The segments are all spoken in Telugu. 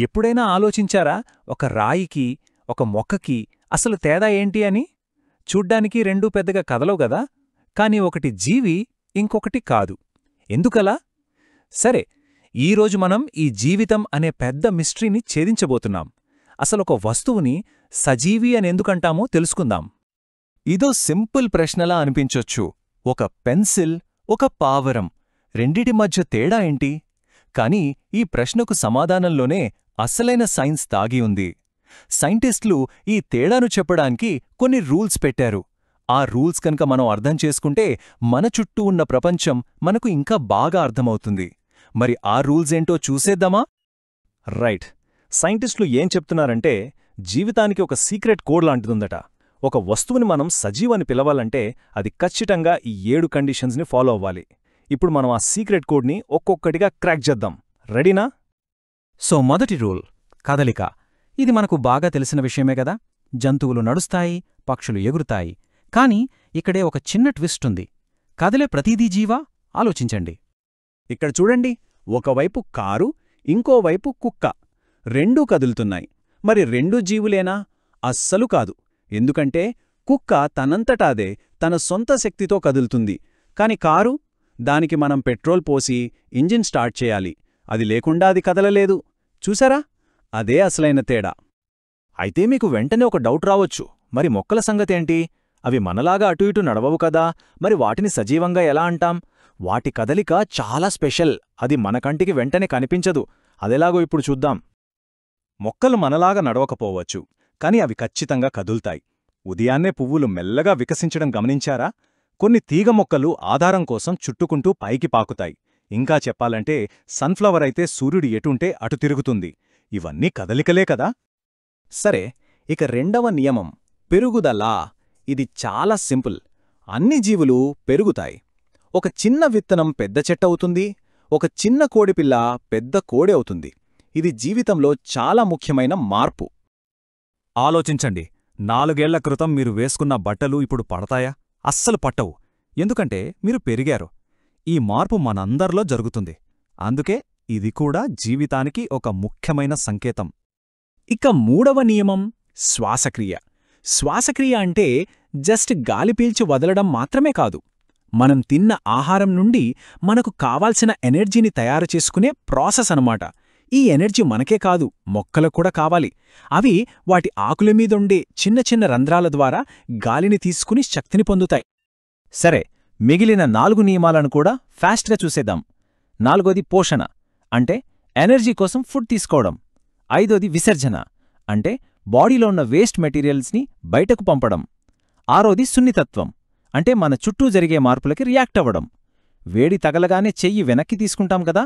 ఎప్పుడైనా ఆలోచించారా ఒక రాయికి, ఒక మొక్కకి అసలు తేడా ఏంటి అని? చూడ్డానికి రెండూ పెద్దగా కదలవు గదా, కాని ఒకటి జీవి, ఇంకొకటి కాదు. ఎందుకలా? సరే, ఈరోజు మనం ఈ జీవితం అనే పెద్ద మిస్టరీని ఛేదించబోతున్నాం. అసలొక వస్తువుని సజీవి అనెందుకంటామో తెలుసుకుందాం. ఇదో సింపుల్ ప్రశ్నలా అనిపించొచ్చు. ఒక పెన్సిల్, ఒక పావురం, రెండిటి మధ్య తేడా ఏంటి? కాని ఈ ప్రశ్నకు సమాధానంలోనే అసలైన సైన్స్ దాగి ఉంది. సైంటిస్టులు ఈ తేడాను చెప్పడానికి కొన్ని రూల్స్ పెట్టారు. ఆ రూల్స్ కనుక మనం అర్థం చేసుకుంటే మన చుట్టూ ఉన్న ప్రపంచం మనకు ఇంకా బాగా అర్థమవుతుంది. మరి ఆ రూల్స్ ఏంటో చూసేద్దామా? రైట్. సైంటిస్టులు ఏం చెప్తున్నారంటే, జీవితానికి ఒక సీక్రెట్ కోడ్ లాంటిదుందట. ఒక వస్తువుని మనం సజీవని పిలవాలంటే అది ఖచ్చితంగా ఈ 7 కండిషన్స్ని ఫాలో అవ్వాలి. ఇప్పుడు మనం ఆ సీక్రెట్ కోడ్ని ఒక్కొక్కటిగా క్రాక్ చేద్దాం. రెడీనా? సో మొదటి రూల్, కదలిక. ఇది మనకు బాగా తెలిసిన విషయమే గదా. జంతువులు నడుస్తాయి, పక్షులు ఎగురుతాయి. కాని ఇక్కడే ఒక చిన్న ట్విస్ట్ ఉంది. కదిలే ప్రతిదీ జీవా? ఆలోచించండి. ఇక్కడ చూడండి, ఒకవైపు కారు, ఇంకోవైపు కుక్క. రెండూ కదులుతున్నాయి. మరి రెండూ జీవులేనా? అస్సలు కాదు. ఎందుకంటే కుక్క తనంతటాదే తన సొంత శక్తితో కదులుతుంది. కాని కారు, దానికి మనం పెట్రోల్ పోసి ఇంజిన్ స్టార్ట్ చేయాలి. అది లేకుండా అది కదలలేదు. చూసారా? అదే అసలైన తేడా. అయితే మీకు వెంటనే ఒక డౌట్ రావచ్చు, మరి మొక్కల సంగతేంటి? అవి మనలాగా అటు ఇటు నడవవు కదా, మరి వాటిని సజీవంగా ఎలా అంటాం? వాటి కదలిక చాలా స్పెషల్. అది మన కంటికి వెంటనే కనిపించదు. అదెలాగో ఇప్పుడు చూద్దాం. మొక్కలు మనలాగా నడవకపోవచ్చు, కాని అవి ఖచ్చితంగా కదుల్తాయి. ఉదయాన్నే పువ్వులు మెల్లగా వికసించడం గమనించారా? కొన్ని తీగ మొక్కలు ఆధారం కోసం చుట్టుకుంటూ పైకి పాకుతాయి. ఇంకా చెప్పాలంటే సన్ఫ్లవర్ అయితే సూర్యుడు ఎటుంటే అటు తిరుగుతుంది. ఇవన్నీ కదలికలే కదా. సరే, ఇక రెండవ నియమం, పెరుగుదల. ఇది చాలా సింపుల్. అన్ని జీవులు పెరుగుతాయి. ఒక చిన్న విత్తనం పెద్ద చెట్టవుతుంది, ఒక చిన్న కోడిపిల్ల పెద్ద కోడి అవుతుంది. ఇది జీవితంలో చాలా ముఖ్యమైన మార్పు. ఆలోచించండి, 4 ఏళ్ల క్రితం మీరు వేసుకున్న బట్టలు ఇప్పుడు పడతాయా? అస్సలు పట్టవు. ఎందుకంటే మీరు పెరిగారు. ఈ మార్పు మనందరిలో జరుగుతుంది. అందుకే ఇది కూడా జీవితానికి ఒక ముఖ్యమైన సంకేతం. ఇక మూడవ నియమం, శ్వాసక్రియ. శ్వాసక్రియ అంటే జస్ట్ గాలి పీల్చి వదలడం మాత్రమే కాదు. మనం తిన్న ఆహారం నుండి మనకు కావాల్సిన ఎనర్జీని తయారు చేసుకునే ప్రాసెస్ అనమాట. ఈ ఎనర్జీ మనకే కాదు, మొక్కలకు కూడా కావాలి. అవి వాటి ఆకులమీదుండే చిన్న చిన్న రంధ్రాల ద్వారా గాలిని తీసుకుని శక్తిని పొందుతాయి. సరే, మిగిలిన 4 నియమాలను కూడా ఫాస్ట్గా చూసేద్దాం. 4వది పోషణ, అంటే ఎనర్జీ కోసం ఫుడ్ తీసుకోవడం. 5వది విసర్జన, అంటే బాడీలో ఉన్న వేస్ట్ మెటీరియల్స్ని బయటకు పంపడం. 6వది సున్నితత్వం, అంటే మన చుట్టూ జరిగే మార్పులకి రియాక్ట్ అవ్వడం. వేడి తగలగానే చెయ్యి వెనక్కి తీసుకుంటాం కదా,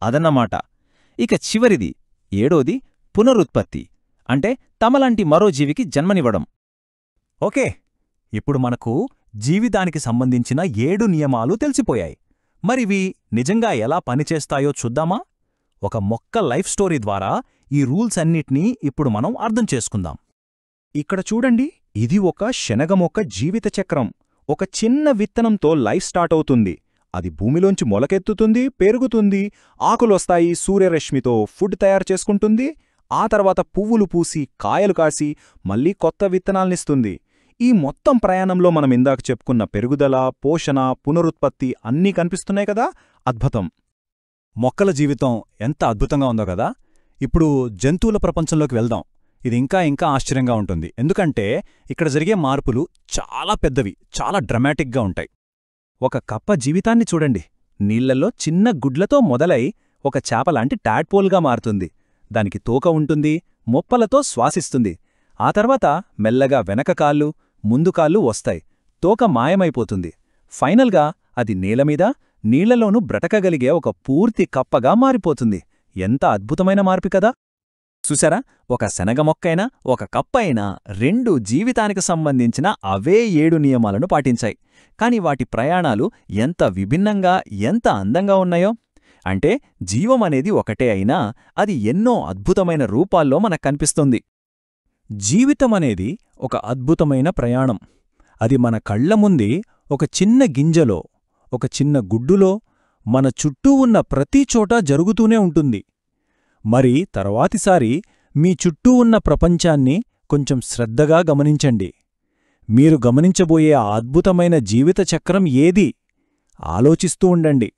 అదన్నమాట. ఇక చివరిది 7వది పునరుత్పత్తి, అంటే తమలాంటి మరో జీవికి జన్మనివ్వడం. ఓకే, ఇప్పుడు మనకు జీవితానికి సంబంధించిన 7 నియమాలు తెలిసిపోయాయి. మరివి నిజంగా ఎలా పనిచేస్తాయో చూద్దామా? ఒక మొక్క లైఫ్ స్టోరీ ద్వారా ఈ రూల్స్ అన్నిటినీ ఇప్పుడు మనం అర్థం చేసుకుందాం. ఇక్కడ చూడండి, ఇది ఒక శనగ మొక్క జీవిత చక్రం. ఒక చిన్న విత్తనంతో లైఫ్ స్టార్ట్ అవుతుంది. అది భూమిలోంచి మొలకెత్తుతుంది, పెరుగుతుంది, ఆకులొస్తాయి, సూర్యరశ్మితో ఫుడ్ తయారు చేసుకుంటుంది. ఆ తర్వాత పువ్వులు పూసి, కాయలు కాసి, మళ్ళీ కొత్త విత్తనాల్నిస్తుంది. ఈ మొత్తం ప్రయాణంలో మనం ఇందాక చెప్పుకున్న పెరుగుదల, పోషణ, పునరుత్పత్తి అన్నీ కనిపిస్తున్నాయి కదా. అద్భుతం. మొక్కల జీవితం ఎంత అద్భుతంగా ఉందో కదా. ఇప్పుడు జంతువుల ప్రపంచంలోకి వెళ్దాం. ఇది ఇంకా ఇంకా ఆశ్చర్యంగా ఉంటుంది. ఎందుకంటే ఇక్కడ జరిగే మార్పులు చాలా పెద్దవి, చాలా డ్రమాటిక్గా ఉంటాయి. ఒక కప్ప జీవితాన్ని చూడండి. నీళ్లలో చిన్న గుడ్లతో మొదలై ఒక చేపలాంటి టాడ్పోల్గా మారుతుంది. దానికి తోక ఉంటుంది, మొప్పలతో శ్వాసిస్తుంది. ఆ తర్వాత మెల్లగా వెనక కాళ్ళు, ముందు కాళ్ళు వస్తాయి. తోక మాయమైపోతుంది. ఫైనల్గా అది నేలమీద, నీళ్లలోనూ బ్రతకగలిగే ఒక పూర్తి కప్పగా మారిపోతుంది. ఎంత అద్భుతమైన మార్పు కదా. చూసారా, ఒక శనగ మొక్కైనా, ఒక కప్ప అయినా రెండూ జీవితానికి సంబంధించిన అవే 7 నియమాలను పాటించాయి. కాని వాటి ప్రయాణాలు ఎంత విభిన్నంగా, ఎంత అందంగా ఉన్నాయో. అంటే జీవం అనేది ఒకటే అయినా అది ఎన్నో అద్భుతమైన రూపాల్లో మనకు కనిపిస్తుంది. జీవితమనేది ఒక అద్భుతమైన ప్రయాణం. అది మన కళ్ల ముందే ఒక చిన్న గింజలో, ఒక చిన్న గుడ్డులో, మన చుట్టూ ఉన్న ప్రతి చోటా జరుగుతూనే ఉంటుంది. మరి తర్వాతిసారి మీ చుట్టూ ఉన్న ప్రపంచాన్ని కొంచెం శ్రద్ధగా గమనించండి. మీరు గమనించబోయే ఆ అద్భుతమైన జీవిత చక్రం ఏది? ఆలోచిస్తూ ఉండండి.